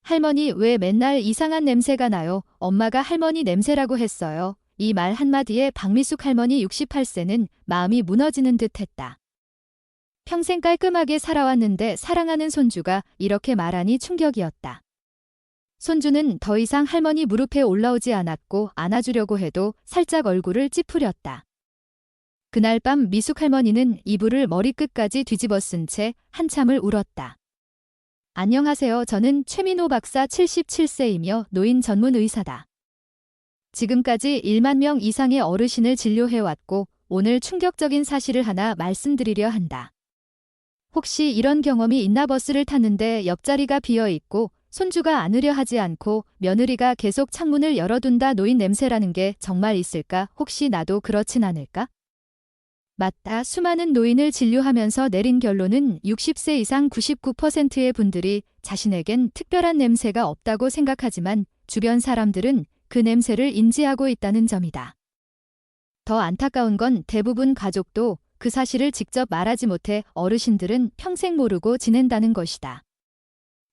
할머니, 왜 맨날 이상한 냄새가 나요? 엄마가 할머니 냄새라고 했어요. 이 말 한마디에 박미숙 할머니 68세는 마음이 무너지는 듯 했다. 평생 깔끔하게 살아왔는데 사랑하는 손주가 이렇게 말하니 충격이었다. 손주는 더 이상 할머니 무릎에 올라오지 않았고 안아주려고 해도 살짝 얼굴을 찌푸렸다. 그날 밤 미숙 할머니는 이불을 머리끝까지 뒤집어 쓴 채 한참을 울었다. 안녕하세요. 저는 최민호 박사 77세이며 노인 전문 의사다. 지금까지 1만 명 이상의 어르신을 진료해왔고 오늘 충격적인 사실을 하나 말씀드리려 한다. 혹시 이런 경험이 있나? 버스를 탔는데 옆자리가 비어있고 손주가 안으려 하지 않고 며느리가 계속 창문을 열어둔다. 노인 냄새라는 게 정말 있을까? 혹시 나도 그렇진 않을까? 맞다. 수많은 노인을 진료하면서 내린 결론은 60세 이상 99%의 분들이 자신에겐 특별한 냄새가 없다고 생각하지만 주변 사람들은 그 냄새를 인지하고 있다는 점이다. 더 안타까운 건 대부분 가족도 그 사실을 직접 말하지 못해 어르신들은 평생 모르고 지낸다는 것이다.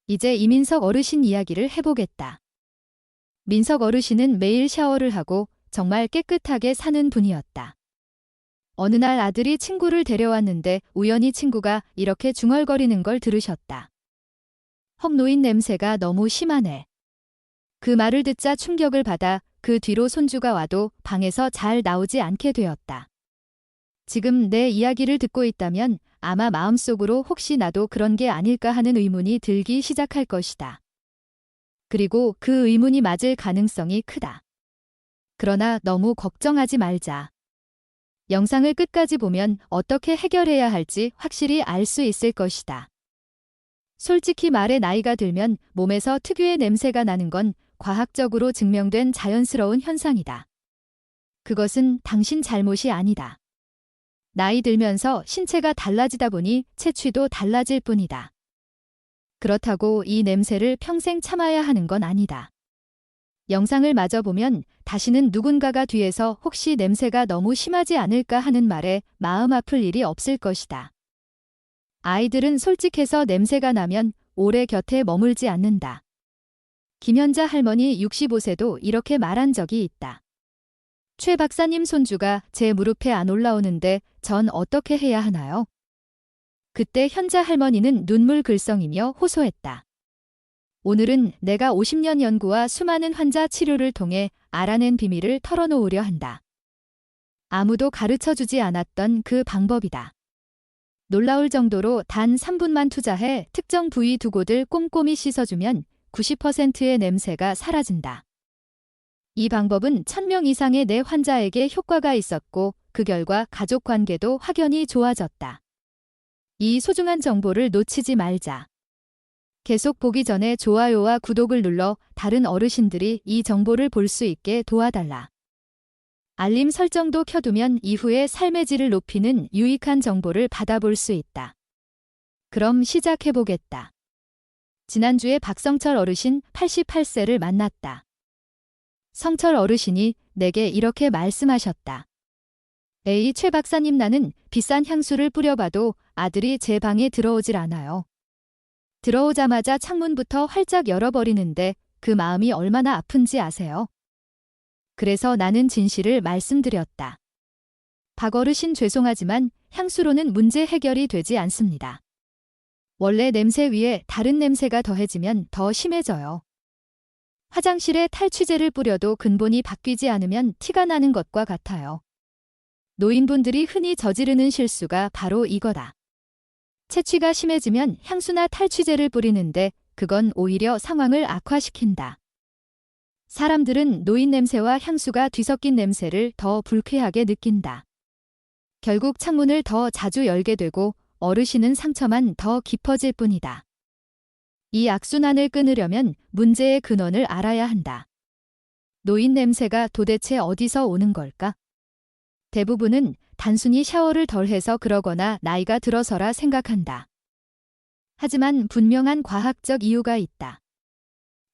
이제 이민석 어르신 이야기를 해보겠다. 민석 어르신은 매일 샤워를 하고 정말 깨끗하게 사는 분이었다. 어느 날 아들이 친구를 데려왔는데 우연히 친구가 이렇게 중얼거리는 걸 들으셨다. 헉, 노인 냄새가 너무 심하네. 그 말을 듣자 충격을 받아 그 뒤로 손주가 와도 방에서 잘 나오지 않게 되었다. 지금 내 이야기를 듣고 있다면 아마 마음속으로 혹시 나도 그런 게 아닐까 하는 의문이 들기 시작할 것이다. 그리고 그 의문이 맞을 가능성이 크다. 그러나 너무 걱정하지 말자. 영상을 끝까지 보면 어떻게 해결해야 할지 확실히 알 수 있을 것이다. 솔직히 말해 나이가 들면 몸에서 특유의 냄새가 나는 건 과학적으로 증명된 자연스러운 현상이다. 그것은 당신 잘못이 아니다. 나이 들면서 신체가 달라지다 보니 체취도 달라질 뿐이다. 그렇다고 이 냄새를 평생 참아야 하는 건 아니다. 영상을 마저 보면 다시는 누군가가 뒤에서 혹시 냄새가 너무 심하지 않을까 하는 말에 마음 아플 일이 없을 것이다. 아이들은 솔직해서 냄새가 나면 오래 곁에 머물지 않는다. 김현자 할머니 65세도 이렇게 말한 적이 있다. 최 박사님 손주가 제 무릎에 안 올라오는데 전 어떻게 해야 하나요? 그때 현자 할머니는 눈물 글썽이며 호소했다. 오늘은 내가 50년 연구와 수많은 환자 치료를 통해 알아낸 비밀을 털어놓으려 한다. 아무도 가르쳐주지 않았던 그 방법이다. 놀라울 정도로 단 3분만 투자해 특정 부위 두 곳을 꼼꼼히 씻어주면 90%의 냄새가 사라진다. 이 방법은 1000명 이상의 내 환자에게 효과가 있었고 그 결과 가족 관계도 확연히 좋아졌다. 이 소중한 정보를 놓치지 말자. 계속 보기 전에 좋아요와 구독을 눌러 다른 어르신들이 이 정보를 볼 수 있게 도와달라. 알림 설정도 켜두면 이후에 삶의 질을 높이는 유익한 정보를 받아볼 수 있다. 그럼 시작해보겠다. 지난주에 박성철 어르신 88세를 만났다. 성철 어르신이 내게 이렇게 말씀하셨다. 에이, 최 박사님, 나는 비싼 향수를 뿌려봐도 아들이 제 방에 들어오질 않아요. 들어오자마자 창문부터 활짝 열어버리는데 그 마음이 얼마나 아픈지 아세요? 그래서 나는 진실을 말씀드렸다. 박 어르신, 죄송하지만 향수로는 문제 해결이 되지 않습니다. 원래 냄새 위에 다른 냄새가 더해지면 더 심해져요. 화장실에 탈취제를 뿌려도 근본이 바뀌지 않으면 티가 나는 것과 같아요. 노인분들이 흔히 저지르는 실수가 바로 이거다. 채취가 심해지면 향수나 탈취제를 뿌리는데 그건 오히려 상황을 악화시킨다. 사람들은 노인 냄새와 향수가 뒤섞인 냄새를 더 불쾌하게 느낀다. 결국 창문을 더 자주 열게 되고 어르신은 상처만 더 깊어질 뿐이다. 이 악순환을 끊으려면 문제의 근원을 알아야 한다. 노인 냄새가 도대체 어디서 오는 걸까? 대부분은 단순히 샤워를 덜 해서 그러거나 나이가 들어서라 생각한다. 하지만 분명한 과학적 이유가 있다.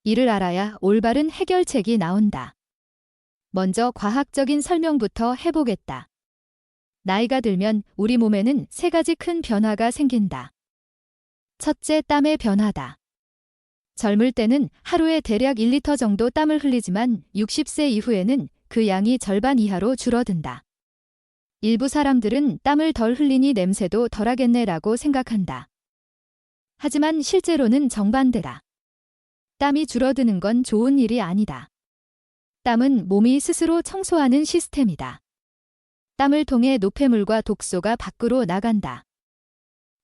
이를 알아야 올바른 해결책이 나온다. 먼저 과학적인 설명부터 해보겠다. 나이가 들면 우리 몸에는 3가지 큰 변화가 생긴다. 첫째, 땀의 변화다. 젊을 때는 하루에 대략 1리터 정도 땀을 흘리지만 60세 이후에는 그 양이 절반 이하로 줄어든다. 일부 사람들은 땀을 덜 흘리니 냄새도 덜하겠네라고 생각한다. 하지만 실제로는 정반대다. 땀이 줄어드는 건 좋은 일이 아니다. 땀은 몸이 스스로 청소하는 시스템이다. 땀을 통해 노폐물과 독소가 밖으로 나간다.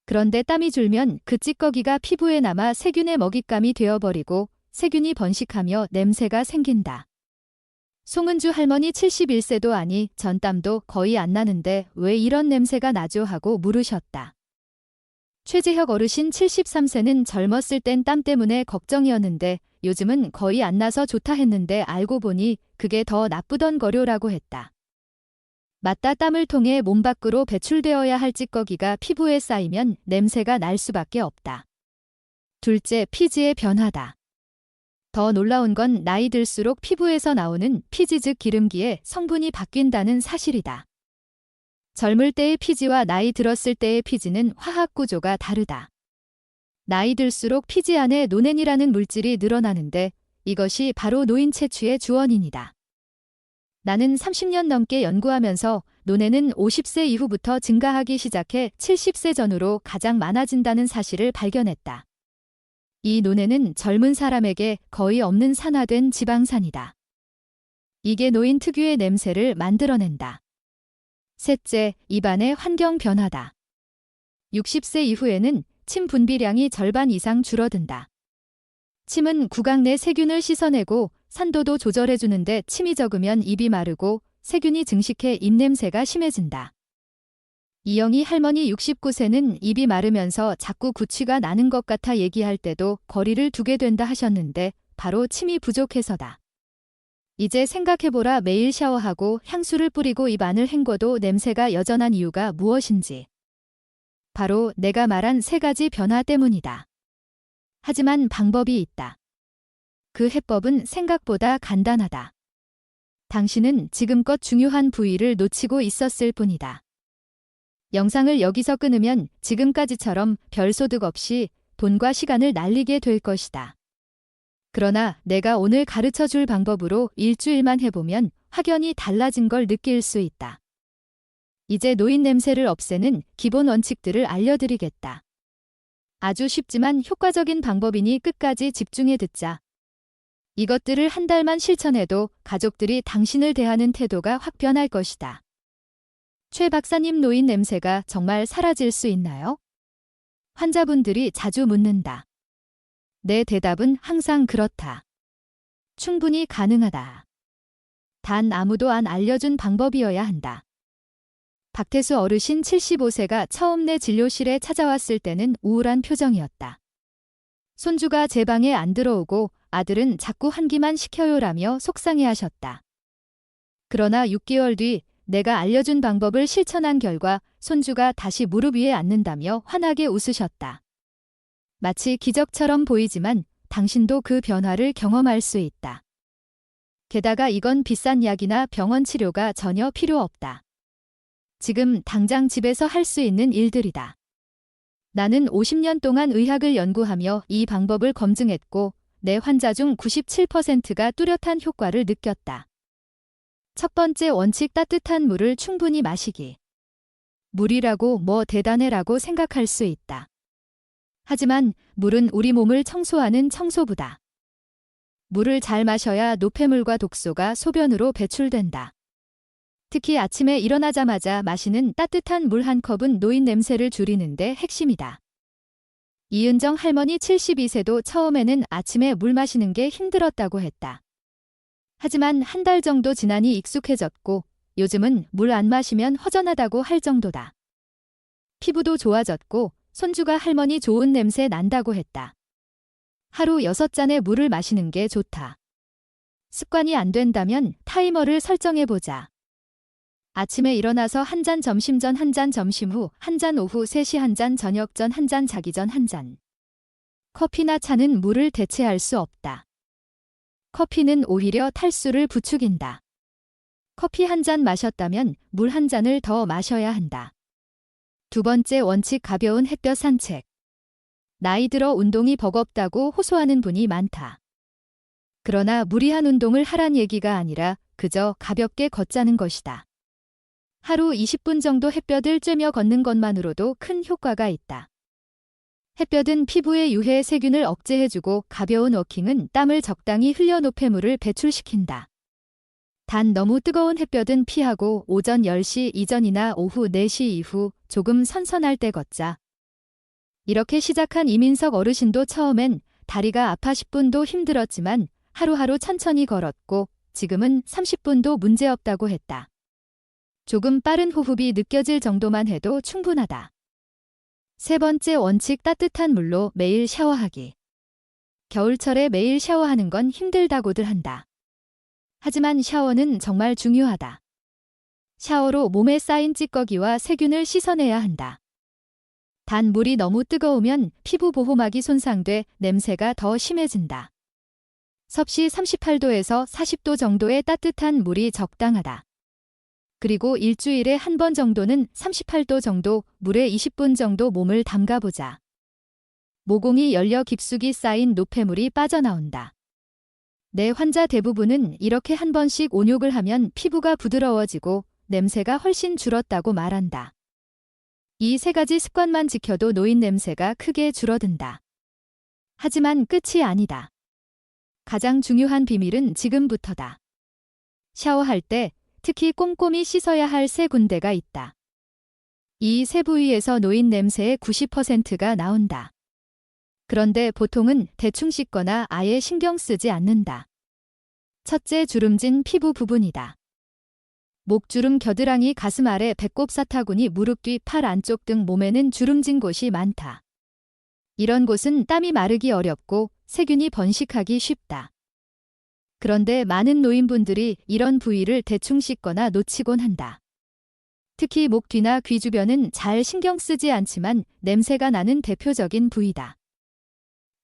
그런데 땀이 줄면 그 찌꺼기가 피부에 남아 세균의 먹잇감이 되어버리고 세균이 번식하며 냄새가 생긴다. 송은주 할머니 71세도 아니 전땀도 거의 안 나는데 왜 이런 냄새가 나죠 하고 물으셨다. 최재혁 어르신 73세는 젊었을 땐 땀 때문에 걱정이었는데 요즘은 거의 안 나서 좋다 했는데 알고 보니 그게 더 나쁘던 거료라고 했다. 맞다. 땀을 통해 몸 밖으로 배출되어야 할 찌꺼기가 피부에 쌓이면 냄새가 날 수밖에 없다. 둘째, 피지의 변화다. 더 놀라운 건 나이 들수록 피부에서 나오는 피지 즉 기름기의 성분이 바뀐다는 사실이다. 젊을 때의 피지와 나이 들었을 때의 피지는 화학 구조가 다르다. 나이 들수록 피지 안에 노넨이라는 물질이 늘어나는데 이것이 바로 노인 채취의 주원인이다. 나는 30년 넘게 연구하면서 노넨은 50세 이후부터 증가하기 시작해 70세 전후로 가장 많아진다는 사실을 발견했다. 이 노넨은 젊은 사람에게 거의 없는 산화된 지방산이다. 이게 노인 특유의 냄새를 만들어낸다. 셋째, 입안의 환경 변화다. 60세 이후에는 침 분비량이 절반 이상 줄어든다. 침은 구강 내 세균을 씻어내고 산도도 조절해주는데 침이 적으면 입이 마르고 세균이 증식해 입냄새가 심해진다. 이영희 할머니 69세는 입이 마르면서 자꾸 구취가 나는 것 같아 얘기할 때도 거리를 두게 된다 하셨는데 바로 침이 부족해서다. 이제 생각해보라. 매일 샤워하고 향수를 뿌리고 입 안을 헹궈도 냄새가 여전한 이유가 무엇인지. 바로 내가 말한 세 가지 변화 때문이다. 하지만 방법이 있다. 그 해법은 생각보다 간단하다. 당신은 지금껏 중요한 부위를 놓치고 있었을 뿐이다. 영상을 여기서 끊으면 지금까지처럼 별 소득 없이 돈과 시간을 날리게 될 것이다. 그러나 내가 오늘 가르쳐 줄 방법으로 일주일만 해보면 확연히 달라진 걸 느낄 수 있다. 이제 노인 냄새를 없애는 기본 원칙들을 알려드리겠다. 아주 쉽지만 효과적인 방법이니 끝까지 집중해 듣자. 이것들을 한 달만 실천해도 가족들이 당신을 대하는 태도가 확 변할 것이다. 최 박사님, 노인 냄새가 정말 사라질 수 있나요? 환자분들이 자주 묻는다. 내 대답은 항상 그렇다. 충분히 가능하다. 단 아무도 안 알려준 방법이어야 한다. 박태수 어르신 75세가 처음 내 진료실에 찾아왔을 때는 우울한 표정이었다. 손주가 제 방에 안 들어오고 아들은 자꾸 환기만 시켜요라며 속상해하셨다. 그러나 6개월 뒤 내가 알려준 방법을 실천한 결과 손주가 다시 무릎 위에 앉는다며 환하게 웃으셨다. 마치 기적처럼 보이지만 당신도 그 변화를 경험할 수 있다. 게다가 이건 비싼 약이나 병원 치료가 전혀 필요 없다. 지금 당장 집에서 할 수 있는 일들이다. 나는 50년 동안 의학을 연구하며 이 방법을 검증했고 내 환자 중 97%가 뚜렷한 효과를 느꼈다. 첫 번째 원칙, 따뜻한 물을 충분히 마시기. 물이라고 뭐 대단해라고 생각할 수 있다. 하지만 물은 우리 몸을 청소하는 청소부다. 물을 잘 마셔야 노폐물과 독소가 소변으로 배출된다. 특히 아침에 일어나자마자 마시는 따뜻한 물 한 컵은 노인 냄새를 줄이는데 핵심이다. 이은정 할머니 72세도 처음에는 아침에 물 마시는 게 힘들었다고 했다. 하지만 한 달 정도 지나니 익숙해졌고 요즘은 물 안 마시면 허전하다고 할 정도다. 피부도 좋아졌고 손주가 할머니 좋은 냄새 난다고 했다. 하루 6잔의 물을 마시는 게 좋다. 습관이 안 된다면 타이머를 설정해보자. 아침에 일어나서 한 잔, 점심 전 한 잔, 점심 후 한 잔, 오후 3시 한 잔, 저녁 전 한 잔, 자기 전 한 잔. 커피나 차는 물을 대체할 수 없다. 커피는 오히려 탈수를 부추긴다. 커피 한 잔 마셨다면 물 한 잔을 더 마셔야 한다. 두 번째 원칙, 가벼운 햇볕 산책. 나이 들어 운동이 버겁다고 호소하는 분이 많다. 그러나 무리한 운동을 하란 얘기가 아니라 그저 가볍게 걷자는 것이다. 하루 20분 정도 햇볕을 쬐며 걷는 것만으로도 큰 효과가 있다. 햇볕은 피부의 유해 세균을 억제해주고 가벼운 워킹은 땀을 적당히 흘려 노폐물을 배출시킨다. 단 너무 뜨거운 햇볕은 피하고 오전 10시 이전이나 오후 4시 이후 조금 선선할 때 걷자. 이렇게 시작한 이민석 어르신도 처음엔 다리가 아파 10분도 힘들었지만 하루하루 천천히 걸었고 지금은 30분도 문제없다고 했다. 조금 빠른 호흡이 느껴질 정도만 해도 충분하다. 세 번째 원칙, 따뜻한 물로 매일 샤워하기. 겨울철에 매일 샤워하는 건 힘들다고들 한다. 하지만 샤워는 정말 중요하다. 샤워로 몸에 쌓인 찌꺼기와 세균을 씻어내야 한다. 단 물이 너무 뜨거우면 피부 보호막이 손상돼 냄새가 더 심해진다. 섭씨 38도에서 40도 정도의 따뜻한 물이 적당하다. 그리고 일주일에 한 번 정도는 38도 정도 물에 20분 정도 몸을 담가보자. 모공이 열려 깊숙이 쌓인 노폐물이 빠져나온다. 내 환자 대부분은 이렇게 한 번씩 온욕을 하면 피부가 부드러워지고 냄새가 훨씬 줄었다고 말한다. 이 세 가지 습관만 지켜도 노인 냄새가 크게 줄어든다. 하지만 끝이 아니다. 가장 중요한 비밀은 지금부터다. 샤워할 때 특히 꼼꼼히 씻어야 할 세 군데가 있다. 이 세 부위에서 노인 냄새의 90%가 나온다. 그런데 보통은 대충 씻거나 아예 신경 쓰지 않는다. 첫째, 주름진 피부 부분이다. 목주름, 겨드랑이, 가슴 아래, 배꼽, 사타구니, 무릎 뒤, 팔 안쪽 등 몸에는 주름진 곳이 많다. 이런 곳은 땀이 마르기 어렵고 세균이 번식하기 쉽다. 그런데 많은 노인분들이 이런 부위를 대충 씻거나 놓치곤 한다. 특히 목 뒤나 귀 주변은 잘 신경 쓰지 않지만 냄새가 나는 대표적인 부위다.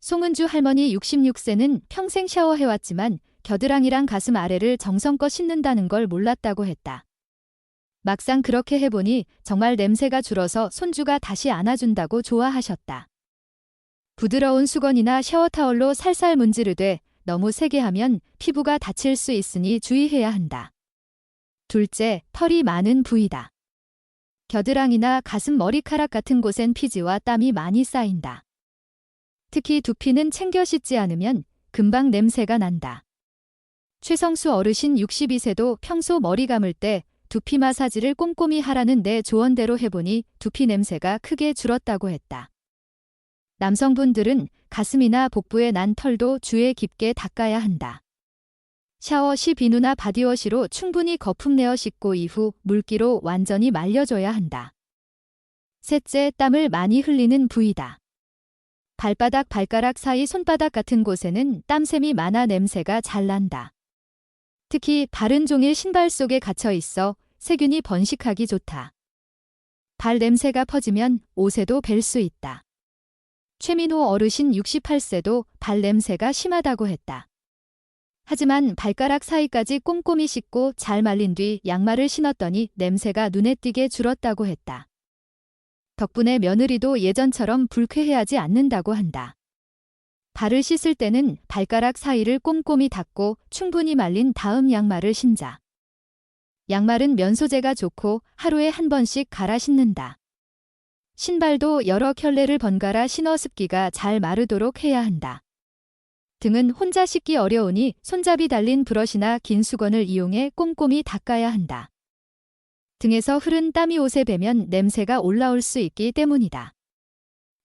송은주 할머니 66세는 평생 샤워해왔지만 겨드랑이랑 가슴 아래를 정성껏 씻는다는 걸 몰랐다고 했다. 막상 그렇게 해보니 정말 냄새가 줄어서 손주가 다시 안아준다고 좋아하셨다. 부드러운 수건이나 샤워타월로 살살 문지르되 너무 세게 하면 피부가 다칠 수 있으니 주의해야 한다. 둘째, 털이 많은 부위다. 겨드랑이나 가슴, 머리카락 같은 곳엔 피지와 땀이 많이 쌓인다. 특히 두피는 챙겨 씻지 않으면 금방 냄새가 난다. 최성수 어르신 62세도 평소 머리 감을 때 두피 마사지를 꼼꼼히 하라는 내 조언대로 해보니 두피 냄새가 크게 줄었다고 했다. 남성분들은 가슴이나 복부에 난 털도 주에 깊게 닦아야 한다. 샤워 시 비누나 바디워시로 충분히 거품 내어 씻고 이후 물기로 완전히 말려줘야 한다. 셋째, 땀을 많이 흘리는 부위다. 발바닥, 발가락 사이, 손바닥 같은 곳에는 땀샘이 많아 냄새가 잘 난다. 특히 바른 종일 신발 속에 갇혀 있어 세균이 번식하기 좋다. 발 냄새가 퍼지면 옷에도 뵐 수 있다. 최민호 어르신 68세도 발 냄새가 심하다고 했다. 하지만 발가락 사이까지 꼼꼼히 씻고 잘 말린 뒤 양말을 신었더니 냄새가 눈에 띄게 줄었다고 했다. 덕분에 며느리도 예전처럼 불쾌해하지 않는다고 한다. 발을 씻을 때는 발가락 사이를 꼼꼼히 닦고 충분히 말린 다음 양말을 신자. 양말은 면 소재가 좋고 하루에 한 번씩 갈아 신는다. 신발도 여러 켤레를 번갈아 신어 습기가 잘 마르도록 해야 한다. 등은 혼자 씻기 어려우니 손잡이 달린 브러시나 긴 수건을 이용해 꼼꼼히 닦아야 한다. 등에서 흐른 땀이 옷에 배면 냄새가 올라올 수 있기 때문이다.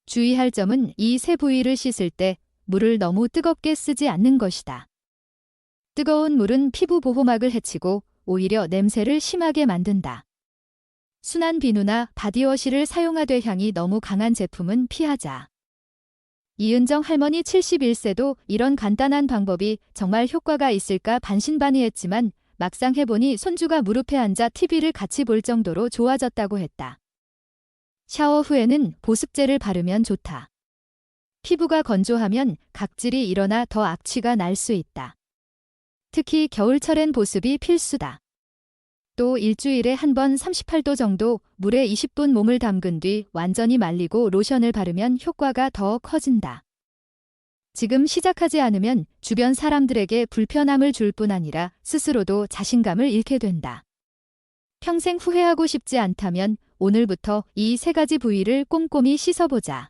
주의할 점은 이 세 부위를 씻을 때 물을 너무 뜨겁게 쓰지 않는 것이다. 뜨거운 물은 피부 보호막을 해치고 오히려 냄새를 심하게 만든다. 순한 비누나 바디워시를 사용하되 향이 너무 강한 제품은 피하자. 이은정 할머니 71세도 이런 간단한 방법이 정말 효과가 있을까 반신반의했지만 막상 해보니 손주가 무릎에 앉아 TV를 같이 볼 정도로 좋아졌다고 했다. 샤워 후에는 보습제를 바르면 좋다. 피부가 건조하면 각질이 일어나 더 악취가 날 수 있다. 특히 겨울철엔 보습이 필수다. 또 일주일에 한 번 38도 정도 물에 20분 몸을 담근 뒤 완전히 말리고 로션을 바르면 효과가 더 커진다. 지금 시작하지 않으면 주변 사람들에게 불편함을 줄 뿐 아니라 스스로도 자신감을 잃게 된다. 평생 후회하고 싶지 않다면 오늘부터 이 3가지 부위를 꼼꼼히 씻어보자.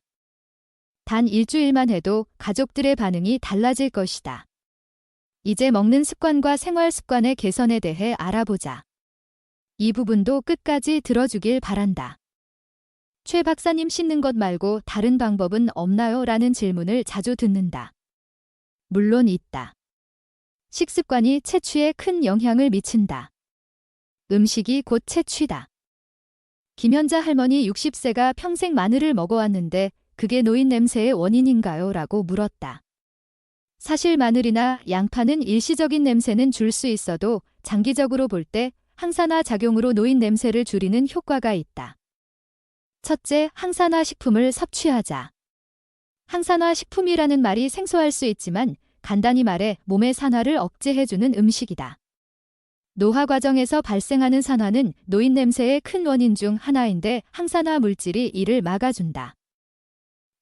단 일주일만 해도 가족들의 반응이 달라질 것이다. 이제 먹는 습관과 생활 습관의 개선에 대해 알아보자. 이 부분도 끝까지 들어주길 바란다. 최 박사님 씻는 것 말고 다른 방법은 없나요? 라는 질문을 자주 듣는다. 물론 있다. 식습관이 체취에 큰 영향을 미친다. 음식이 곧 체취다. 김현자 할머니 60세가 평생 마늘을 먹어왔는데 그게 노인 냄새의 원인인가요? 라고 물었다. 사실 마늘이나 양파는 일시적인 냄새는 줄 수 있어도 장기적으로 볼 때 항산화 작용으로 노인 냄새를 줄이는 효과가 있다. 첫째, 항산화 식품을 섭취하자. 항산화 식품이라는 말이 생소할 수 있지만 간단히 말해 몸의 산화를 억제해주는 음식이다. 노화 과정에서 발생하는 산화는 노인 냄새의 큰 원인 중 하나인데 항산화 물질이 이를 막아준다.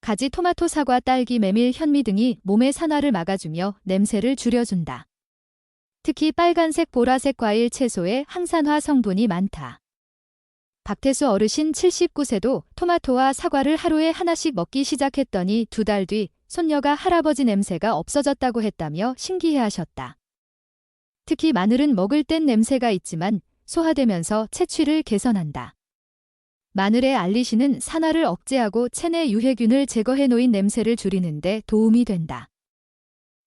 가지, 토마토, 사과, 딸기, 메밀, 현미 등이 몸의 산화를 막아주며 냄새를 줄여준다. 특히 빨간색, 보라색 과일, 채소에 항산화 성분이 많다. 박태수 어르신 79세도 토마토와 사과를 하루에 하나씩 먹기 시작했더니 2달 뒤 손녀가 할아버지 냄새가 없어졌다고 했다며 신기해하셨다. 특히 마늘은 먹을 땐 냄새가 있지만 소화되면서 체취를 개선한다. 마늘의 알리신은 산화를 억제하고 체내 유해균을 제거해 놓인 냄새를 줄이는 데 도움이 된다.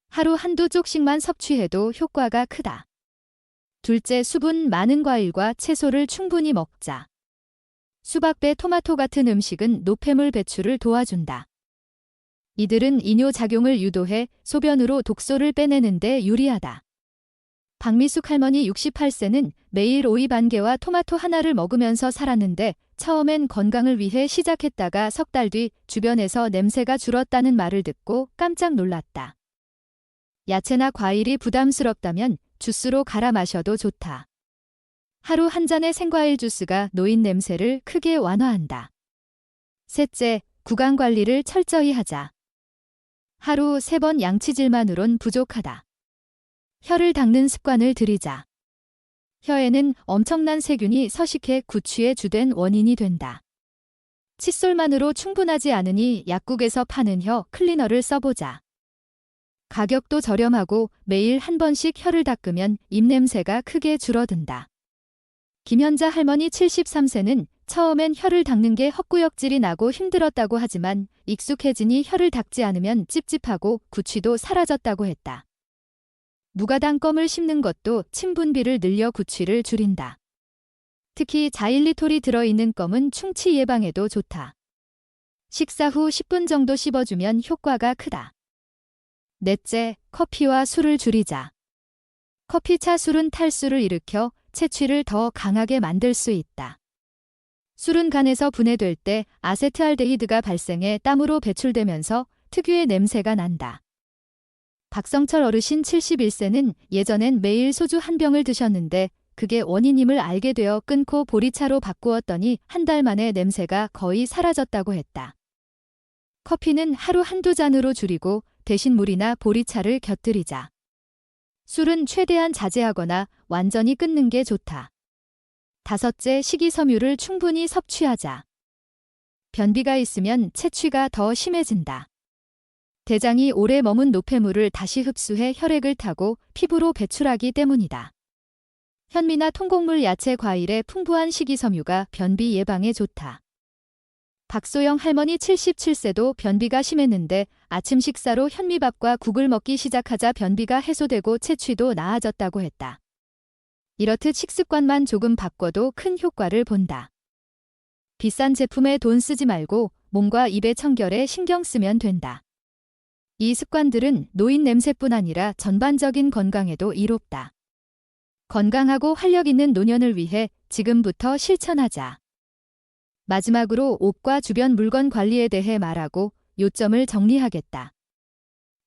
하루 한두 쪽씩만 섭취해도 효과가 크다. 둘째, 수분 많은 과일과 채소를 충분히 먹자. 수박, 배, 토마토 같은 음식은 노폐물 배출을 도와준다. 이들은 이뇨작용을 유도해 소변으로 독소를 빼내는 데 유리하다. 박미숙 할머니 68세는 매일 오이 반 개와 토마토 하나를 먹으면서 살았는데 처음엔 건강을 위해 시작했다가 3달 뒤 주변에서 냄새가 줄었다는 말을 듣고 깜짝 놀랐다. 야채나 과일이 부담스럽다면 주스로 갈아 마셔도 좋다. 하루 한 잔의 생과일 주스가 노인 냄새를 크게 완화한다. 셋째, 구강 관리를 철저히 하자. 하루 3번 양치질만으론 부족하다. 혀를 닦는 습관을 들이자. 혀에는 엄청난 세균이 서식해 구취의 주된 원인이 된다. 칫솔만으로 충분하지 않으니 약국에서 파는 혀 클리너를 써보자. 가격도 저렴하고 매일 한 번씩 혀를 닦으면 입냄새가 크게 줄어든다. 김현자 할머니 73세는 처음엔 혀를 닦는 게 헛구역질이 나고 힘들었다고 하지만 익숙해지니 혀를 닦지 않으면 찝찝하고 구취도 사라졌다고 했다. 무가당 껌을 씹는 것도 침 분비를 늘려 구취를 줄인다. 특히 자일리톨이 들어있는 껌은 충치 예방에도 좋다. 식사 후 10분 정도 씹어주면 효과가 크다. 넷째, 커피와 술을 줄이자. 커피, 차, 술은 탈수를 일으켜 체취를 더 강하게 만들 수 있다. 술은 간에서 분해될 때 아세트알데히드가 발생해 땀으로 배출되면서 특유의 냄새가 난다. 박성철 어르신 71세는 예전엔 매일 소주 한 병을 드셨는데 그게 원인임을 알게 되어 끊고 보리차로 바꾸었더니 한 달 만에 냄새가 거의 사라졌다고 했다. 커피는 하루 한두 잔으로 줄이고 대신 물이나 보리차를 곁들이자. 술은 최대한 자제하거나 완전히 끊는 게 좋다. 다섯째, 식이섬유를 충분히 섭취하자. 변비가 있으면 체취가 더 심해진다. 대장이 오래 머문 노폐물을 다시 흡수해 혈액을 타고 피부로 배출하기 때문이다. 현미나 통곡물, 야채, 과일에 풍부한 식이섬유가 변비 예방에 좋다. 박소영 할머니 77세도 변비가 심했는데 아침 식사로 현미밥과 국을 먹기 시작하자 변비가 해소되고 체취도 나아졌다고 했다. 이렇듯 식습관만 조금 바꿔도 큰 효과를 본다. 비싼 제품에 돈 쓰지 말고 몸과 입의 청결에 신경 쓰면 된다. 이 습관들은 노인 냄새뿐 아니라 전반적인 건강에도 이롭다. 건강하고 활력 있는 노년을 위해 지금부터 실천하자. 마지막으로 옷과 주변 물건 관리에 대해 말하고 요점을 정리하겠다.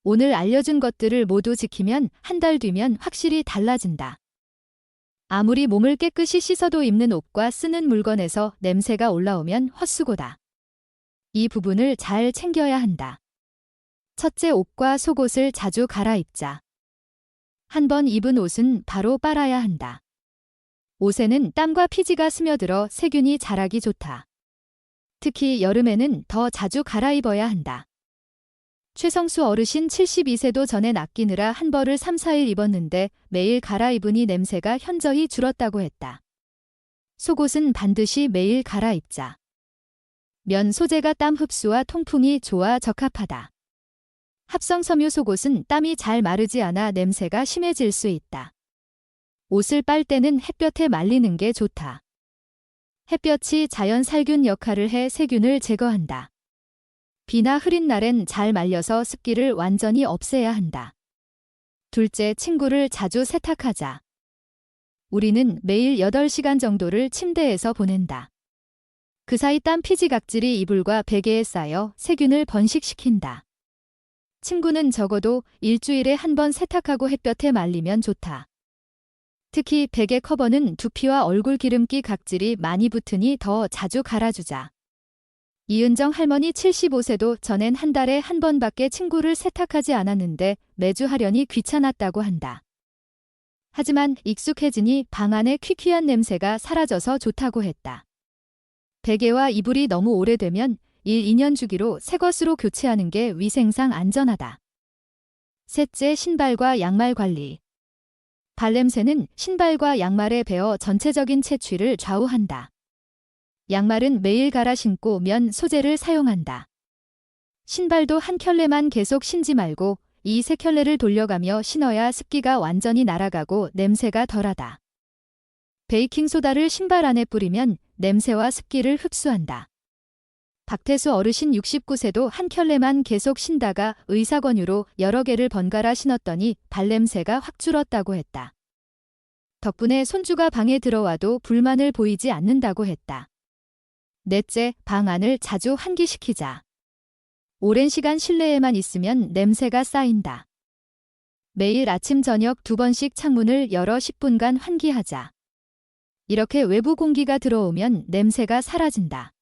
오늘 알려준 것들을 모두 지키면 한 달 뒤면 확실히 달라진다. 아무리 몸을 깨끗이 씻어도 입는 옷과 쓰는 물건에서 냄새가 올라오면 헛수고다. 이 부분을 잘 챙겨야 한다. 첫째, 옷과 속옷을 자주 갈아입자. 한 번 입은 옷은 바로 빨아야 한다. 옷에는 땀과 피지가 스며들어 세균이 자라기 좋다. 특히 여름에는 더 자주 갈아입어야 한다. 최성수 어르신 72세도 전엔 아끼느라 한 벌을 3, 4일 입었는데 매일 갈아입으니 냄새가 현저히 줄었다고 했다. 속옷은 반드시 매일 갈아입자. 면 소재가 땀 흡수와 통풍이 좋아 적합하다. 합성 섬유 속옷은 땀이 잘 마르지 않아 냄새가 심해질 수 있다. 옷을 빨 때는 햇볕에 말리는 게 좋다. 햇볕이 자연 살균 역할을 해 세균을 제거한다. 비나 흐린 날엔 잘 말려서 습기를 완전히 없애야 한다. 둘째, 침구를 자주 세탁하자. 우리는 매일 8시간 정도를 침대에서 보낸다. 그 사이 땀 피지 각질이 이불과 베개에 쌓여 세균을 번식시킨다. 침구는 적어도 일주일에 한 번 세탁하고 햇볕에 말리면 좋다. 특히 베개 커버는 두피와 얼굴 기름기 각질이 많이 붙으니 더 자주 갈아주자. 이은정 할머니 75세도 전엔 한 달에 한 번밖에 침구를 세탁하지 않았는데 매주 하려니 귀찮았다고 한다. 하지만 익숙해지니 방 안의 퀴퀴한 냄새가 사라져서 좋다고 했다. 베개와 이불이 너무 오래되면 1, 2년 주기로 새 것으로 교체하는 게 위생상 안전하다. 셋째, 신발과 양말 관리. 발냄새는 신발과 양말에 배어 전체적인 채취를 좌우한다. 양말은 매일 갈아 신고 면 소재를 사용한다. 신발도 한 켤레만 계속 신지 말고 2, 3켤레를 돌려가며 신어야 습기가 완전히 날아가고 냄새가 덜하다. 베이킹소다를 신발 안에 뿌리면 냄새와 습기를 흡수한다. 박태수 어르신 69세도 한 켤레만 계속 신다가 의사 권유로 여러 개를 번갈아 신었더니 발냄새가 확 줄었다고 했다. 덕분에 손주가 방에 들어와도 불만을 보이지 않는다고 했다. 넷째, 방 안을 자주 환기시키자. 오랜 시간 실내에만 있으면 냄새가 쌓인다. 매일 아침 저녁 2번씩 창문을 열어 10분간 환기하자. 이렇게 외부 공기가 들어오면 냄새가 사라진다.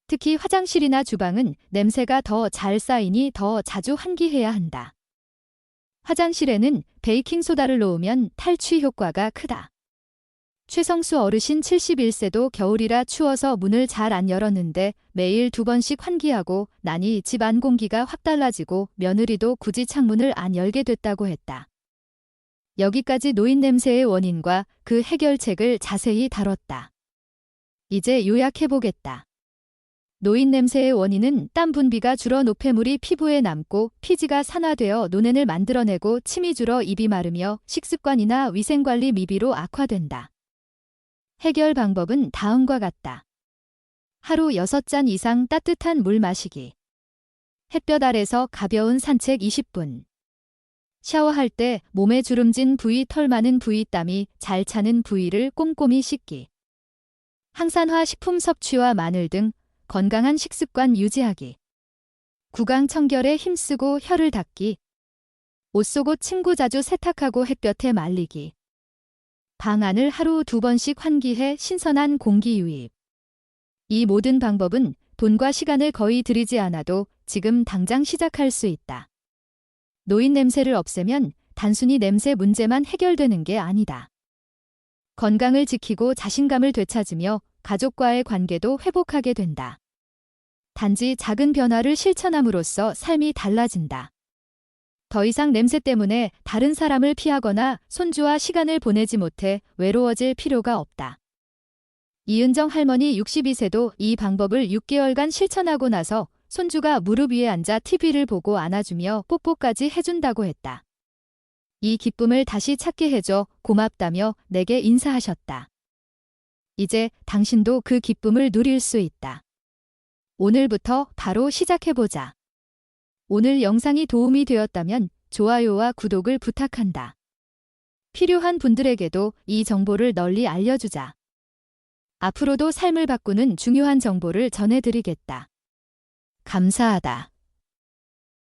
특히 화장실이나 주방은 냄새가 더 잘 쌓이니 더 자주 환기해야 한다. 화장실에는 베이킹소다를 놓으면 탈취 효과가 크다. 최성수 어르신 71세도 겨울이라 추워서 문을 잘 안 열었는데 매일 2번씩 환기하고 나니 집 안 공기가 확 달라지고 며느리도 굳이 창문을 안 열게 됐다고 했다. 여기까지 노인 냄새의 원인과 그 해결책을 자세히 다뤘다. 이제 요약해보겠다. 노인 냄새의 원인은 땀 분비가 줄어 노폐물이 피부에 남고 피지가 산화되어 노냄을 만들어내고 침이 줄어 입이 마르며 식습관이나 위생관리 미비로 악화된다. 해결 방법은 다음과 같다. 하루 6잔 이상 따뜻한 물 마시기. 햇볕 아래서 가벼운 산책 20분. 샤워할 때 몸에 주름진 부위, 털 많은 부위, 땀이 잘 차는 부위를 꼼꼼히 씻기. 항산화 식품 섭취와 마늘 등 건강한 식습관 유지하기. 구강 청결에 힘쓰고 혀를 닦기. 옷 속옷 침구 자주 세탁하고 햇볕에 말리기. 방 안을 하루 2번씩 환기해 신선한 공기 유입. 이 모든 방법은 돈과 시간을 거의 들이지 않아도 지금 당장 시작할 수 있다. 노인 냄새를 없애면 단순히 냄새 문제만 해결되는 게 아니다. 건강을 지키고 자신감을 되찾으며 가족과의 관계도 회복하게 된다. 단지 작은 변화를 실천함으로써 삶이 달라진다. 더 이상 냄새 때문에 다른 사람을 피하거나 손주와 시간을 보내지 못해 외로워질 필요가 없다. 이은정 할머니 62세도 이 방법을 6개월간 실천하고 나서 손주가 무릎 위에 앉아 TV를 보고 안아주며 뽀뽀까지 해준다고 했다. 이 기쁨을 다시 찾게 해줘 고맙다며 내게 인사하셨다. 이제 당신도 그 기쁨을 누릴 수 있다. 오늘부터 바로 시작해보자. 오늘 영상이 도움이 되었다면 좋아요와 구독을 부탁한다. 필요한 분들에게도 이 정보를 널리 알려주자. 앞으로도 삶을 바꾸는 중요한 정보를 전해드리겠다. 감사하다.